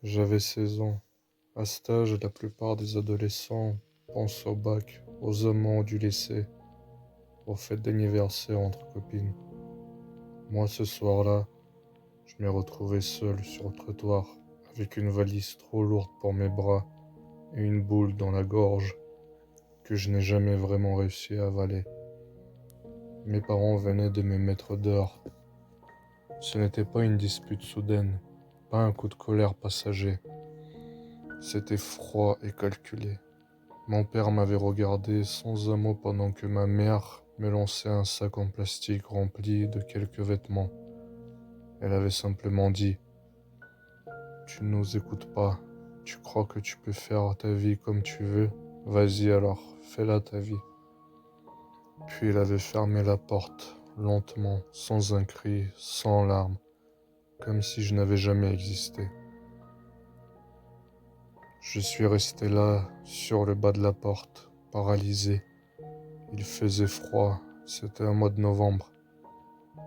J'avais 16 ans. À cet âge, la plupart des adolescents pensent au bac, aux amants du lycée, aux fêtes d'anniversaire entre copines. Moi, ce soir-là, je m'ai retrouvé seul sur le trottoir, avec une valise trop lourde pour mes bras et une boule dans la gorge que je n'ai jamais vraiment réussi à avaler. Mes parents venaient de me mettre dehors. Ce n'était pas une dispute soudaine, pas un coup de colère passager. C'était froid et calculé. Mon père m'avait regardé sans un mot pendant que ma mère me lançait un sac en plastique rempli de quelques vêtements. Elle avait simplement dit: Tu ne nous écoutes pas, tu crois que tu peux faire ta vie comme tu veux, vas-y alors, fais-la ta vie. Puis elle avait fermé la porte, lentement, sans un cri, sans larmes, comme si je n'avais jamais existé. Je suis resté là, sur le bas de la porte, paralysé. Il faisait froid, c'était un mois de novembre.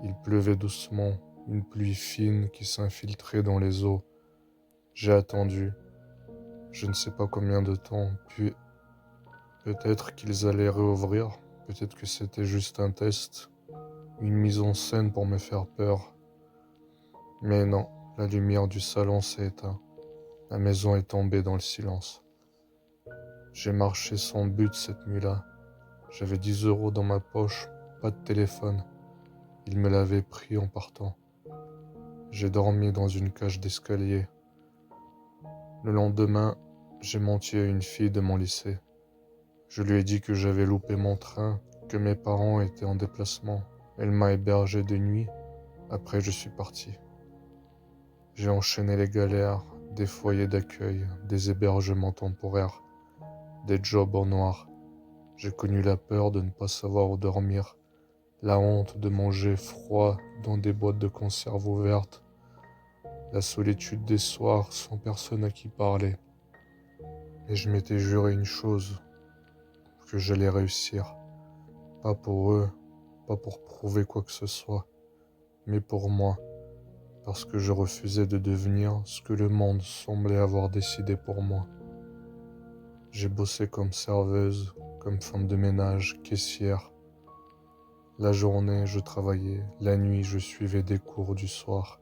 Il pleuvait doucement, une pluie fine qui s'infiltrait dans les eaux. J'ai attendu, je ne sais pas combien de temps, puis peut-être qu'ils allaient réouvrir, peut-être que c'était juste un test, une mise en scène pour me faire peur. Mais non, la lumière du salon s'est éteinte. La maison est tombée dans le silence. J'ai marché sans but cette nuit-là. J'avais 10 euros dans ma poche, pas de téléphone. Il me l'avait pris en partant. J'ai dormi dans une cage d'escalier. Le lendemain, j'ai menti à une fille de mon lycée. Je lui ai dit que j'avais loupé mon train, que mes parents étaient en déplacement. Elle m'a hébergé de nuit. Après, je suis parti. J'ai enchaîné les galères, des foyers d'accueil, des hébergements temporaires, des jobs en noir. J'ai connu la peur de ne pas savoir où dormir, la honte de manger froid dans des boîtes de conserve ouvertes, la solitude des soirs sans personne à qui parler. Et je m'étais juré une chose, que j'allais réussir. Pas pour eux, pas pour prouver quoi que ce soit, mais pour moi, parce que je refusais de devenir ce que le monde semblait avoir décidé pour moi. J'ai bossé comme serveuse, comme femme de ménage, caissière. La journée, je travaillais, la nuit, je suivais des cours du soir.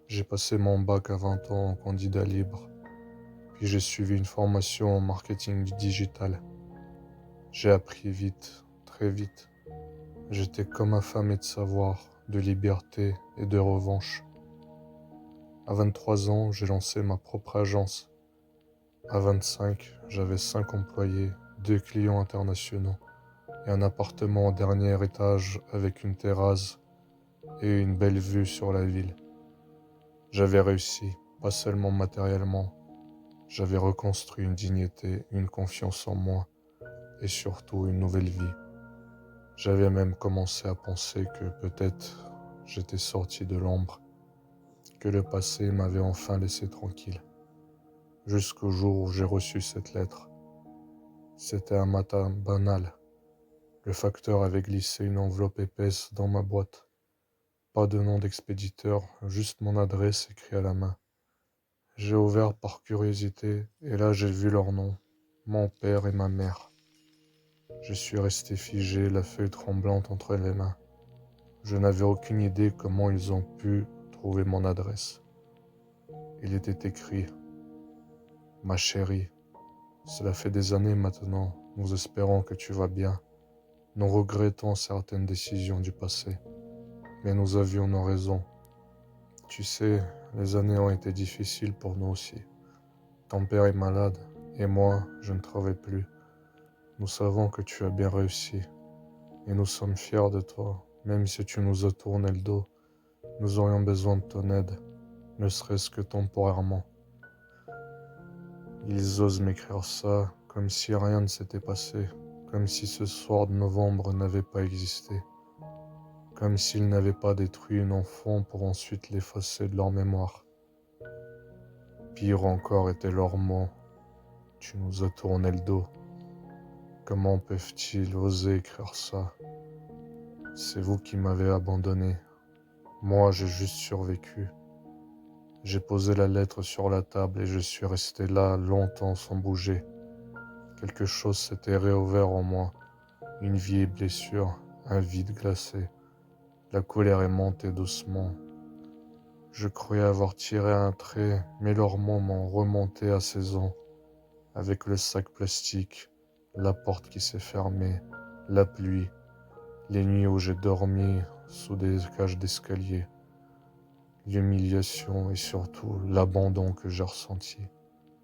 J'ai passé mon bac à 20 ans en candidat libre, puis j'ai suivi une formation en marketing digital. J'ai appris vite, très vite. J'étais comme affamé de savoir, de liberté et de revanche. À 23 ans, j'ai lancé ma propre agence. À 25, j'avais 5 employés, 2 clients internationaux et un appartement au dernier étage avec une terrasse et une belle vue sur la ville. J'avais réussi, pas seulement matériellement, j'avais reconstruit une dignité, une confiance en moi et surtout une nouvelle vie. J'avais même commencé à penser que peut-être j'étais sorti de l'ombre, que le passé m'avait enfin laissé tranquille. Jusqu'au jour où j'ai reçu cette lettre. C'était un matin banal. Le facteur avait glissé une enveloppe épaisse dans ma boîte. Pas de nom d'expéditeur, juste mon adresse écrite à la main. J'ai ouvert par curiosité et là j'ai vu leur nom, mon père et ma mère. Je suis resté figé, la feuille tremblante entre les mains. Je n'avais aucune idée comment ils ont pu trouver mon adresse. Il était écrit: Ma chérie, cela fait des années maintenant, nous espérons que tu vas bien. Nous regrettons certaines décisions du passé, mais nous avions nos raisons. Tu sais, les années ont été difficiles pour nous aussi. Ton père est malade, et moi, je ne travaille plus. Nous savons que tu as bien réussi, et nous sommes fiers de toi, même si tu nous as tourné le dos. Nous aurions besoin de ton aide, ne serait-ce que temporairement. Ils osent m'écrire ça comme si rien ne s'était passé, comme si ce soir de novembre n'avait pas existé, comme s'ils n'avaient pas détruit un enfant pour ensuite l'effacer de leur mémoire. Pire encore étaient leurs mots: Tu nous as tourné le dos. Comment peuvent-ils oser écrire ça? C'est vous qui m'avez abandonné. Moi, j'ai juste survécu. J'ai posé la lettre sur la table et je suis resté là longtemps sans bouger. Quelque chose s'était réouvert en moi, une vieille blessure, un vide glacé. La colère est montée doucement. Je croyais avoir tiré un trait, mais leurs mots m'ont remonté à 16 ans, avec le sac plastique, la porte qui s'est fermée, la pluie, les nuits où j'ai dormi sous des cages d'escalier, l'humiliation et surtout l'abandon que j'ai ressenti.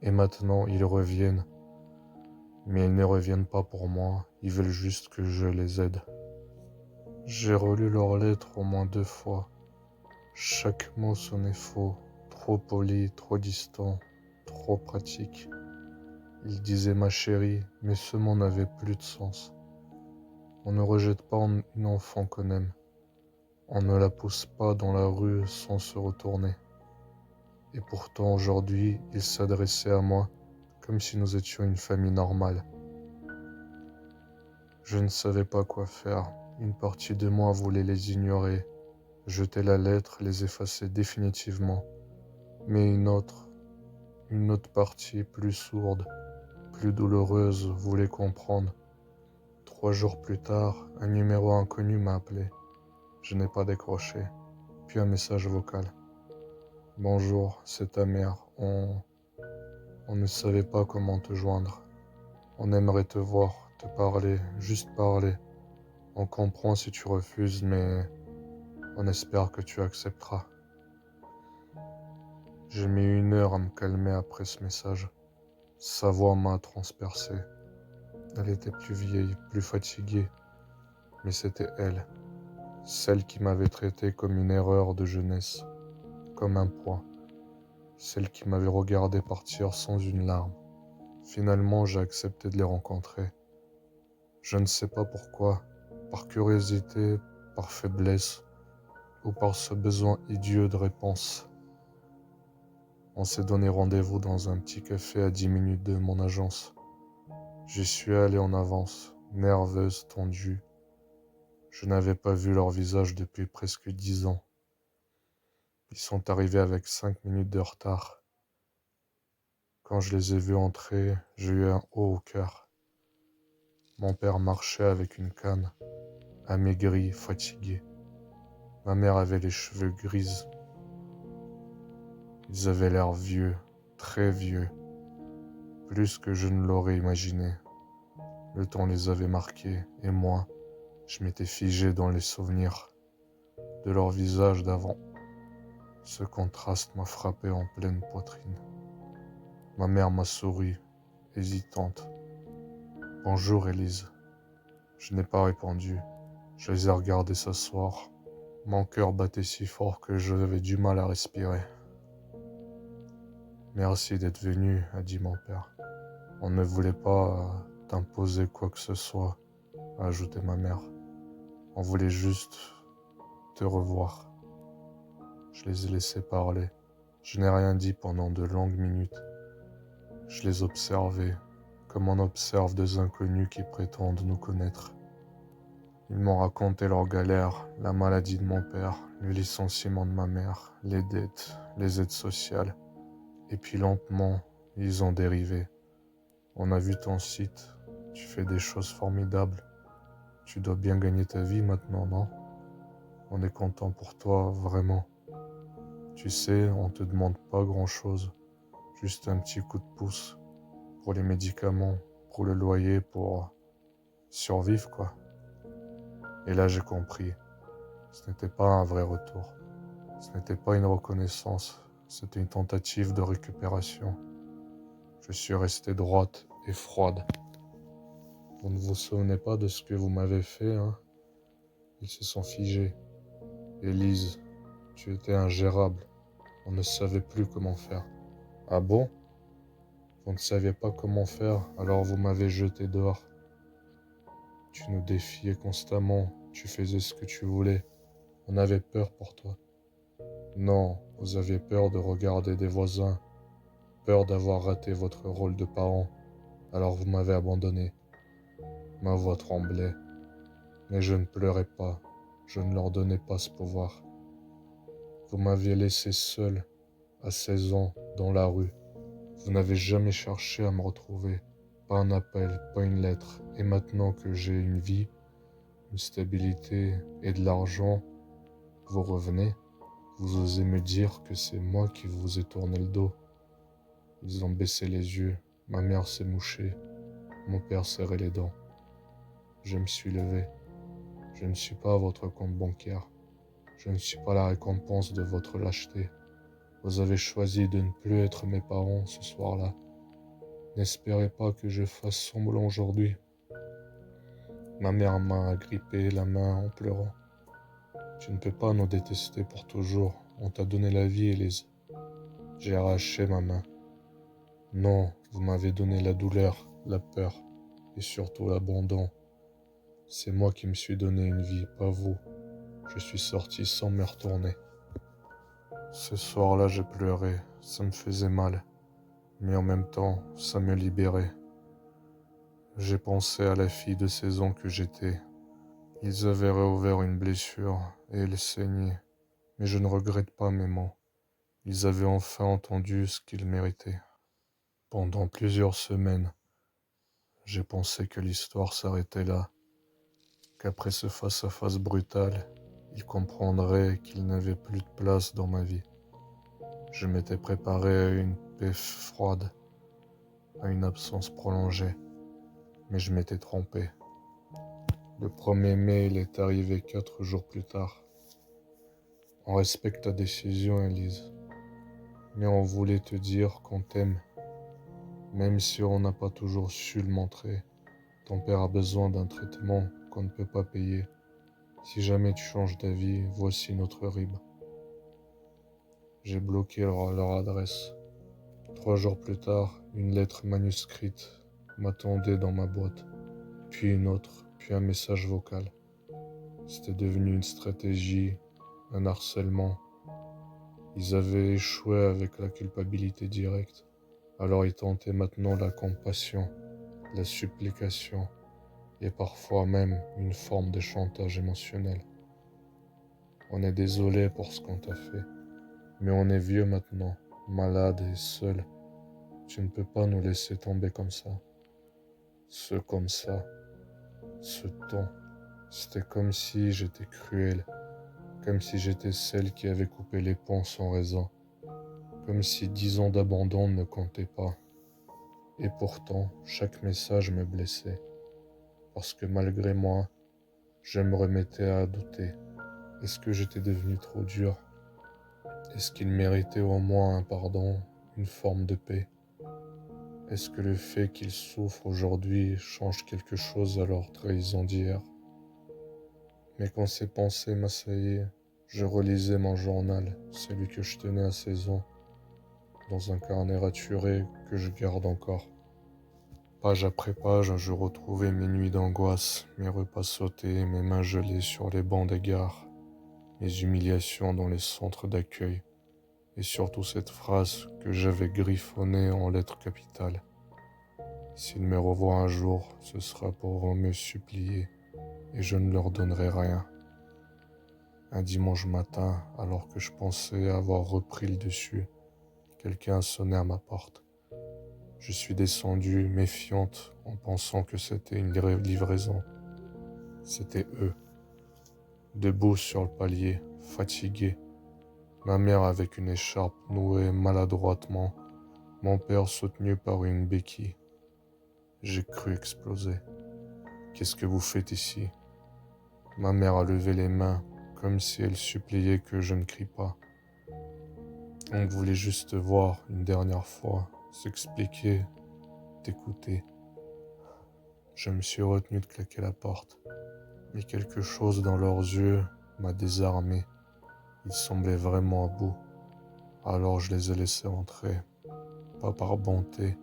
Et maintenant, ils reviennent, mais ils ne reviennent pas pour moi, ils veulent juste que je les aide. J'ai relu leurs lettres au moins 2 fois. Chaque mot sonnait faux, trop poli, trop distant, trop pratique. Ils disaient ma chérie, mais ce mot n'avait plus de sens. On ne rejette pas une enfant qu'on aime. On ne la pousse pas dans la rue sans se retourner. Et pourtant aujourd'hui, ils s'adressaient à moi comme si nous étions une famille normale. Je ne savais pas quoi faire. Une partie de moi voulait les ignorer, jeter la lettre, les effacer définitivement. Mais une autre partie plus sourde, plus douloureuse, voulait comprendre. 3 jours plus tard, un numéro inconnu m'a appelé. Je n'ai pas décroché. Puis un message vocal. Bonjour, c'est ta mère. On ne savait pas comment te joindre. On aimerait te voir, te parler, juste parler. On comprend si tu refuses, mais on espère que tu accepteras. J'ai mis 1 heure à me calmer après ce message. Sa voix m'a transpercé. Elle était plus vieille, plus fatiguée, mais c'était elle, celle qui m'avait traité comme une erreur de jeunesse, comme un poids, celle qui m'avait regardé partir sans une larme. Finalement, j'ai accepté de les rencontrer. Je ne sais pas pourquoi, par curiosité, par faiblesse, ou par ce besoin idiot de réponse. On s'est donné rendez-vous dans un petit café à 10 minutes de mon agence. J'y suis allé en avance, nerveuse, tendue. Je n'avais pas vu leur visage depuis presque 10 ans. Ils sont arrivés avec 5 minutes de retard. Quand je les ai vus entrer, j'ai eu un haut au cœur. Mon père marchait avec une canne, amaigri, fatigué. Ma mère avait les cheveux grises. Ils avaient l'air vieux, très vieux, plus que je ne l'aurais imaginé. Le temps les avait marqués, et moi, je m'étais figé dans les souvenirs de leur visage d'avant. Ce contraste m'a frappé en pleine poitrine. Ma mère m'a souri, hésitante. Bonjour, Élise. Je n'ai pas répondu. Je les ai regardés s'asseoir. Mon cœur battait si fort que j'avais du mal à respirer. Merci d'être venu, a dit mon père. On ne voulait pas t'imposer quoi que ce soit, a ajouté ma mère. On voulait juste te revoir. Je les ai laissés parler. Je n'ai rien dit pendant de longues minutes. Je les observais, comme on observe deux inconnus qui prétendent nous connaître. Ils m'ont raconté leurs galères, la maladie de mon père, le licenciement de ma mère, les dettes, les aides sociales. Et puis lentement, ils ont dérivé. On a vu ton site, tu fais des choses formidables. Tu dois bien gagner ta vie maintenant, non? On est content pour toi, vraiment. Tu sais, on te demande pas grand-chose, juste un petit coup de pouce pour les médicaments, pour le loyer, pour survivre, quoi. Et là, j'ai compris. Ce n'était pas un vrai retour. Ce n'était pas une reconnaissance. C'était une tentative de récupération. Je suis restée droite et froide. Vous ne vous souvenez pas de ce que vous m'avez fait, hein? Ils se sont figés. Élise, tu étais ingérable. On ne savait plus comment faire. Ah bon? Vous ne saviez pas comment faire, alors vous m'avez jeté dehors. Tu nous défiais constamment, tu faisais ce que tu voulais. On avait peur pour toi. Non, vous aviez peur de regarder des voisins, peur d'avoir raté votre rôle de parent, alors vous m'avez abandonné. Ma voix tremblait, mais je ne pleurais pas, je ne leur donnais pas ce pouvoir. Vous m'aviez laissé seul, à 16 ans, dans la rue. Vous n'avez jamais cherché à me retrouver. Pas un appel, pas une lettre. Et maintenant que j'ai une vie, une stabilité et de l'argent, vous revenez. Vous osez me dire que c'est moi qui vous ai tourné le dos. Ils ont baissé les yeux. Ma mère s'est mouchée. Mon père serrait les dents. Je me suis levé. Je ne suis pas votre compte bancaire. Je ne suis pas la récompense de votre lâcheté. Vous avez choisi de ne plus être mes parents ce soir-là. N'espérez pas que je fasse semblant aujourd'hui. Ma mère m'a agrippé la main en pleurant. Tu ne peux pas nous détester pour toujours. On t'a donné la vie, Élise. J'ai arraché ma main. Non, vous m'avez donné la douleur, la peur et surtout l'abandon. C'est moi qui me suis donné une vie, pas vous. Je suis sorti sans me retourner. Ce soir-là, j'ai pleuré. Ça me faisait mal. Mais en même temps, ça me libérait. J'ai pensé à la fille de 16 ans que j'étais. Ils avaient réouvert une blessure et elle saignait. Mais je ne regrette pas mes mots. Ils avaient enfin entendu ce qu'ils méritaient. Pendant plusieurs semaines, j'ai pensé que l'histoire s'arrêtait là, qu'après ce face-à-face brutal, ils comprendraient qu'ils n'avaient plus de place dans ma vie. Je m'étais préparé à une paix froide, à une absence prolongée, mais je m'étais trompé. Le 1er mai, il est arrivé 4 jours plus tard. On respecte ta décision, Elise, mais on voulait te dire qu'on t'aime, même si on n'a pas toujours su le montrer. Ton père a besoin d'un traitement qu'on ne peut pas payer. Si jamais tu changes d'avis, voici notre RIB. J'ai bloqué leur adresse. 3 jours plus tard, une lettre manuscrite m'attendait dans ma boîte, puis une autre, puis un message vocal. C'était devenu une stratégie, un harcèlement. Ils avaient échoué avec la culpabilité directe, alors ils tentaient maintenant la compassion, la supplication et parfois même une forme de chantage émotionnel. On est désolé pour ce qu'on t'a fait, mais on est vieux maintenant, malade et seul. Tu ne peux pas nous laisser tomber comme ça. Ce comme ça, ce ton, c'était comme si j'étais cruel, comme si j'étais celle qui avait coupé les ponts sans raison, comme si 10 ans d'abandon ne comptaient pas. Et pourtant, chaque message me blessait, parce que malgré moi, je me remettais à douter. Est-ce que j'étais devenu trop dur? Est-ce qu'il méritait au moins un pardon, une forme de paix? Est-ce que le fait qu'il souffre aujourd'hui change quelque chose à leur trahison d'hier? Mais quand ces pensées m'assaillaient, je relisais mon journal, celui que je tenais à 16 ans, dans un carnet raturé que je garde encore. Page après page, je retrouvais mes nuits d'angoisse, mes repas sautés, mes mains gelées sur les bancs des gares, mes humiliations dans les centres d'accueil, et surtout cette phrase que j'avais griffonnée en lettres capitales. S'ils me revoient un jour, ce sera pour me supplier, et je ne leur donnerai rien. Un dimanche matin, alors que je pensais avoir repris le dessus, quelqu'un a sonné à ma porte. Je suis descendue, méfiante, en pensant que c'était une livraison. C'était eux, debout sur le palier, fatigués. Ma mère avec une écharpe nouée maladroitement, mon père soutenu par une béquille. J'ai cru exploser. Qu'est-ce que vous faites ici? Ma mère a levé les mains, comme si elle suppliait que je ne crie pas. On voulait juste te voir une dernière fois, s'expliquer, t'écouter. Je me suis retenu de claquer la porte, mais quelque chose dans leurs yeux m'a désarmé. Ils semblaient vraiment à bout. Alors je les ai laissés entrer, pas par bonté,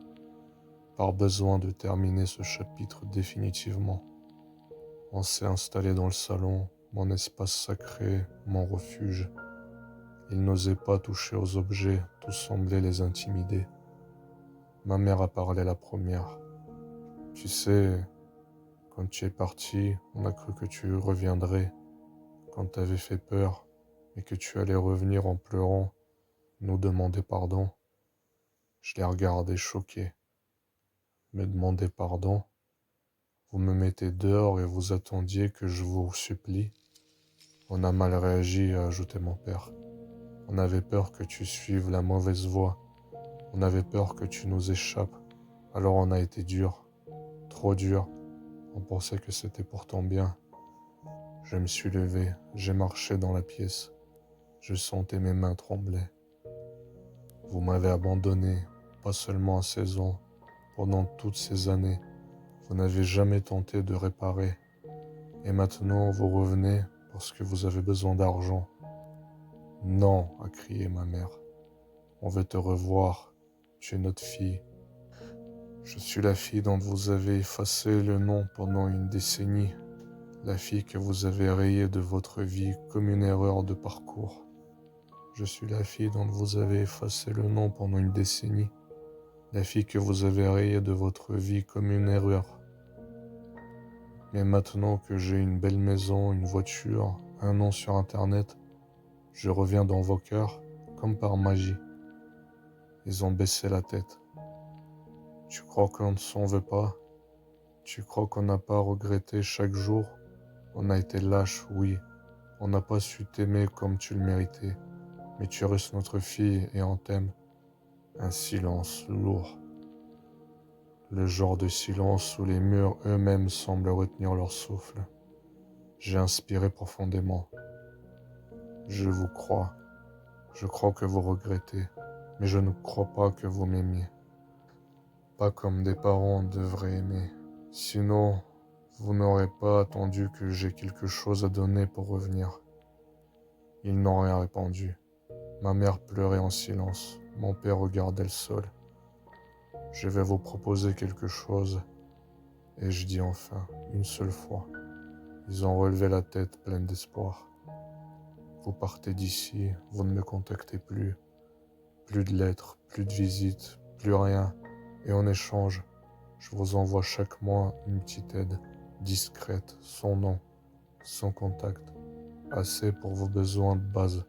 par besoin de terminer ce chapitre définitivement. On s'est installé dans le salon, mon espace sacré, mon refuge. Ils n'osaient pas toucher aux objets, tout semblait les intimider. Ma mère a parlé la première. Tu sais, quand tu es parti, on a cru que tu reviendrais, quand t'avais fait peur, et que tu allais revenir en pleurant, nous demander pardon. Je l'ai regardé choqué. Me demander pardon? Vous me mettez dehors et vous attendiez que je vous supplie? On a mal réagi, a ajouté mon père. On avait peur que tu suives la mauvaise voie. On avait peur que tu nous échappes. Alors on a été dur, trop dur. On pensait que c'était pour ton bien. Je me suis levé, j'ai marché dans la pièce. Je sentais mes mains trembler. Vous m'avez abandonné, pas seulement à 16 ans, pendant toutes ces années. Vous n'avez jamais tenté de réparer. Et maintenant vous revenez parce que vous avez besoin d'argent. Non, a crié ma mère. On veut te revoir. Tu es notre fille. Je suis la fille dont vous avez effacé le nom pendant une décennie. La fille que vous avez rayée de votre vie comme une erreur de parcours. Je suis la fille dont vous avez effacé le nom pendant une décennie. La fille que vous avez rayée de votre vie comme une erreur. Mais maintenant que j'ai une belle maison, une voiture, un nom sur Internet, je reviens dans vos cœurs comme par magie. Ils ont baissé la tête. Tu crois qu'on ne s'en veut pas? Tu crois qu'on n'a pas regretté chaque jour? On a été lâches, oui. On n'a pas su t'aimer comme tu le méritais. Mais tu restes notre fille et on t'aime. Un silence lourd. Le genre de silence où les murs eux-mêmes semblent retenir leur souffle. J'ai inspiré profondément. Je vous crois. Je crois que vous regrettez. Mais je ne crois pas que vous m'aimiez. Pas comme des parents devraient aimer. Sinon, vous n'aurez pas attendu que j'ai quelque chose à donner pour revenir. Ils n'ont rien répondu. Ma mère pleurait en silence. Mon père regardait le sol. Je vais vous proposer quelque chose. Et je dis enfin, une seule fois. Ils ont relevé la tête pleine d'espoir. Vous partez d'ici, vous ne me contactez plus. Plus de lettres, plus de visites, plus rien. Et en échange, je vous envoie chaque mois une petite aide, discrète, sans nom, sans contact, assez pour vos besoins de base.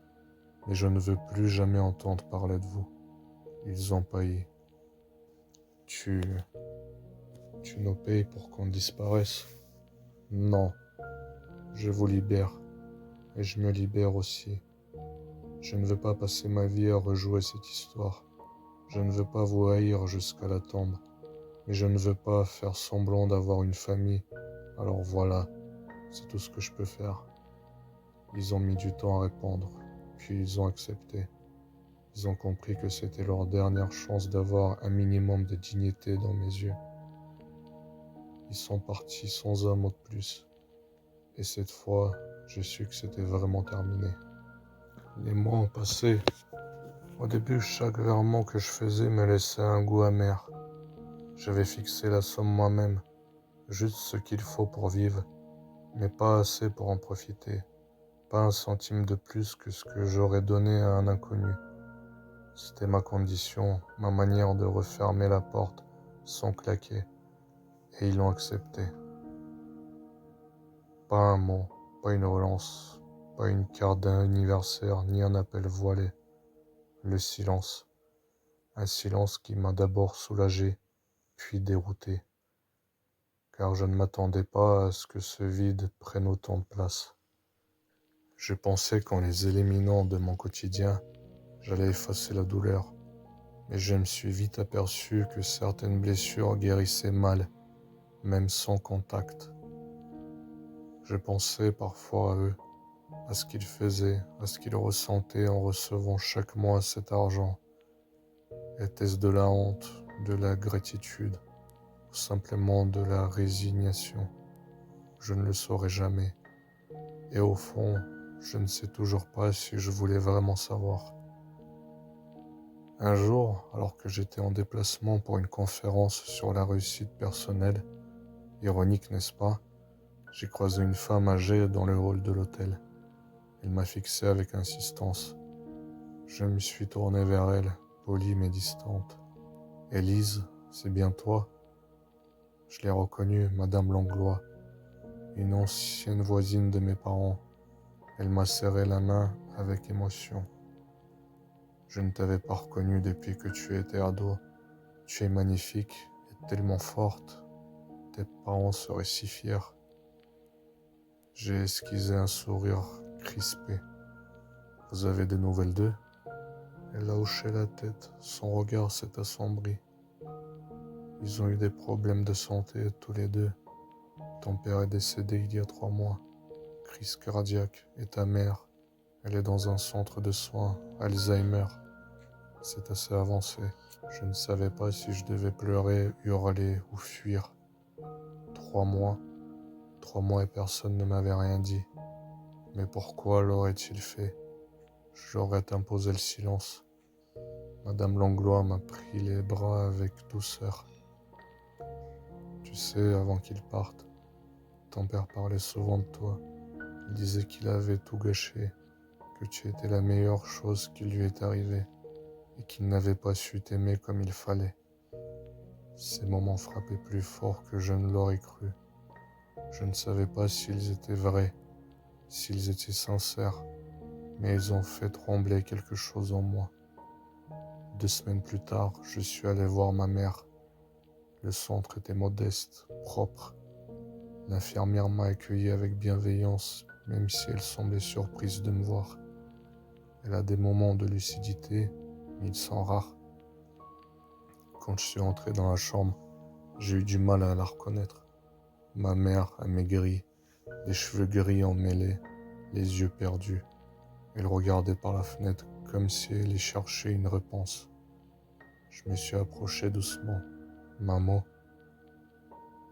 Mais je ne veux plus jamais entendre parler de vous. Ils ont payé. Tu nous payes pour qu'on disparaisse? Non, je vous libère. Et je me libère aussi. Je ne veux pas passer ma vie à rejouer cette histoire. Je ne veux pas vous haïr jusqu'à la tombe. Mais je ne veux pas faire semblant d'avoir une famille. Alors voilà, c'est tout ce que je peux faire. Ils ont mis du temps à répondre, puis ils ont accepté. Ils ont compris que c'était leur dernière chance d'avoir un minimum de dignité dans mes yeux. Ils sont partis sans un mot de plus. Et cette fois, j'ai su que c'était vraiment terminé. Les mois ont passé. Au début, chaque virement que je faisais me laissait un goût amer. J'avais fixé la somme moi-même, juste ce qu'il faut pour vivre, mais pas assez pour en profiter. Pas un centime de plus que ce que j'aurais donné à un inconnu. C'était ma condition, ma manière de refermer la porte sans claquer. Et ils l'ont accepté. Pas un mot, pas une relance, pas une carte d'anniversaire, ni un appel voilé. Le silence. Un silence qui m'a d'abord soulagé, puis dérouté. Car je ne m'attendais pas à ce que ce vide prenne autant de place. Je pensais qu'en les éliminant de mon quotidien, j'allais effacer la douleur. Mais je me suis vite aperçu que certaines blessures guérissaient mal, même sans contact. Je pensais parfois à eux, à ce qu'ils faisaient, à ce qu'ils ressentaient en recevant chaque mois cet argent. Était-ce de la honte, de la gratitude, ou simplement de la résignation? Je ne le saurais jamais. Et au fond, je ne sais toujours pas si je voulais vraiment savoir. Un jour, alors que j'étais en déplacement pour une conférence sur la réussite personnelle, ironique n'est-ce pas, j'ai croisé une femme âgée dans le hall de l'hôtel. Elle m'a fixé avec insistance. Je me suis tourné vers elle, polie mais distante. « Élise, c'est bien toi ?» Je l'ai reconnue, Madame Langlois, une ancienne voisine de mes parents. Elle m'a serré la main avec émotion. Je ne t'avais pas reconnu depuis que tu étais ado. Tu es magnifique et tellement forte. Tes parents seraient si fiers. J'ai esquissé un sourire crispé. Vous avez des nouvelles d'eux? Elle a hoché la tête, son regard s'est assombri. Ils ont eu des problèmes de santé tous les deux. Ton père est décédé il y a 3 mois. Crise cardiaque. Et ta mère, elle est dans un centre de soins, Alzheimer. C'est assez avancé. Je ne savais pas si je devais pleurer, hurler ou fuir. 3 mois. 3 mois et personne ne m'avait rien dit. Mais pourquoi l'aurait-il fait? J'aurais imposé le silence. Madame Langlois m'a pris les bras avec douceur. Tu sais, avant qu'il parte, ton père parlait souvent de toi. Il disait qu'il avait tout gâché, que tu étais la meilleure chose qui lui est arrivée et qu'il n'avait pas su t'aimer comme il fallait. Ces moments frappaient plus fort que je ne l'aurais cru. Je ne savais pas s'ils étaient vrais, s'ils étaient sincères, mais ils ont fait trembler quelque chose en moi. 2 semaines plus tard, je suis allé voir ma mère. Le centre était modeste, propre. L'infirmière m'a accueilli avec bienveillance, même si elle semblait surprise de me voir. Elle a des moments de lucidité, mais ils sont rares. Quand je suis entré dans la chambre, j'ai eu du mal à la reconnaître. Ma mère a maigri, les cheveux gris emmêlés, les yeux perdus. Elle regardait par la fenêtre comme si elle y cherchait une réponse. Je me suis approché doucement. Maman,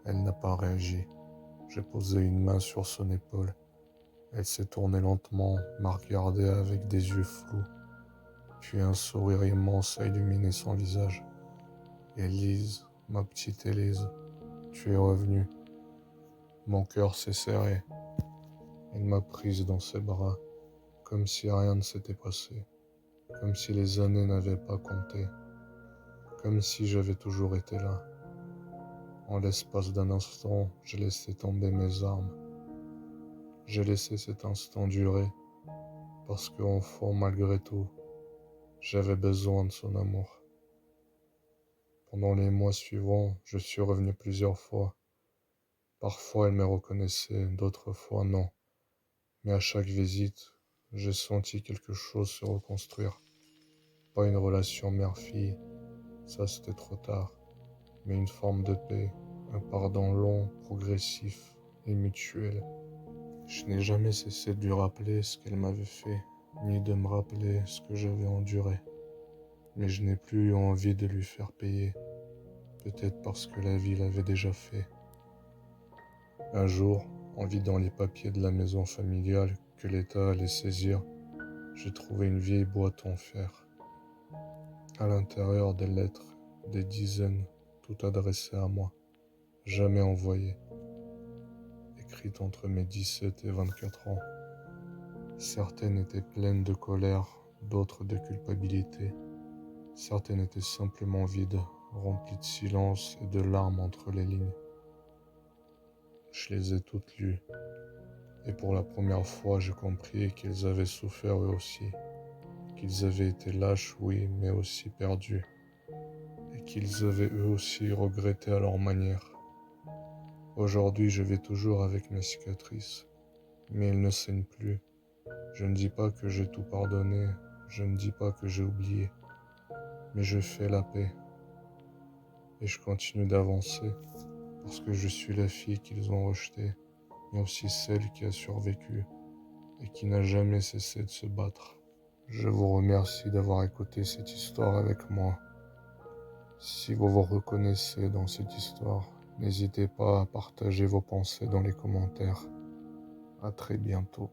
elle n'a pas réagi. J'ai posé une main sur son épaule. Elle s'est tournée lentement, m'a regardé avec des yeux flous, puis un sourire immense a illuminé son visage. Élise, ma petite Élise, tu es revenue. Mon cœur s'est serré. Elle m'a prise dans ses bras, comme si rien ne s'était passé, comme si les années n'avaient pas compté, comme si j'avais toujours été là. En l'espace d'un instant, j'ai laissé tomber mes armes. J'ai laissé cet instant durer, parce qu'au fond, malgré tout, j'avais besoin de son amour. Pendant les mois suivants, je suis revenu plusieurs fois. Parfois, elle me reconnaissait, d'autres fois non. Mais à chaque visite, j'ai senti quelque chose se reconstruire. Pas une relation mère-fille, ça c'était trop tard, mais une forme de paix, un pardon long, progressif et mutuel. Je n'ai jamais cessé de lui rappeler ce qu'elle m'avait fait, ni de me rappeler ce que j'avais enduré. Mais je n'ai plus eu envie de lui faire payer, peut-être parce que la vie l'avait déjà fait. Un jour, en vidant les papiers de la maison familiale que l'État allait saisir, j'ai trouvé une vieille boîte en fer. À l'intérieur des lettres, des dizaines, toutes adressées à moi, jamais envoyées, écrites entre mes 17 et 24 ans. Certaines étaient pleines de colère, d'autres de culpabilité. Certaines étaient simplement vides, remplies de silence et de larmes entre les lignes. Je les ai toutes lues, et pour la première fois j'ai compris qu'ils avaient souffert eux aussi, qu'ils avaient été lâches, oui, mais aussi perdus, et qu'ils avaient eux aussi regretté à leur manière. Aujourd'hui, je vais toujours avec mes cicatrices, mais elles ne saignent plus. Je ne dis pas que j'ai tout pardonné, je ne dis pas que j'ai oublié, mais je fais la paix, et je continue d'avancer, parce que je suis la fille qu'ils ont rejetée, mais aussi celle qui a survécu, et qui n'a jamais cessé de se battre. Je vous remercie d'avoir écouté cette histoire avec moi. Si vous vous reconnaissez dans cette histoire, n'hésitez pas à partager vos pensées dans les commentaires. À très bientôt.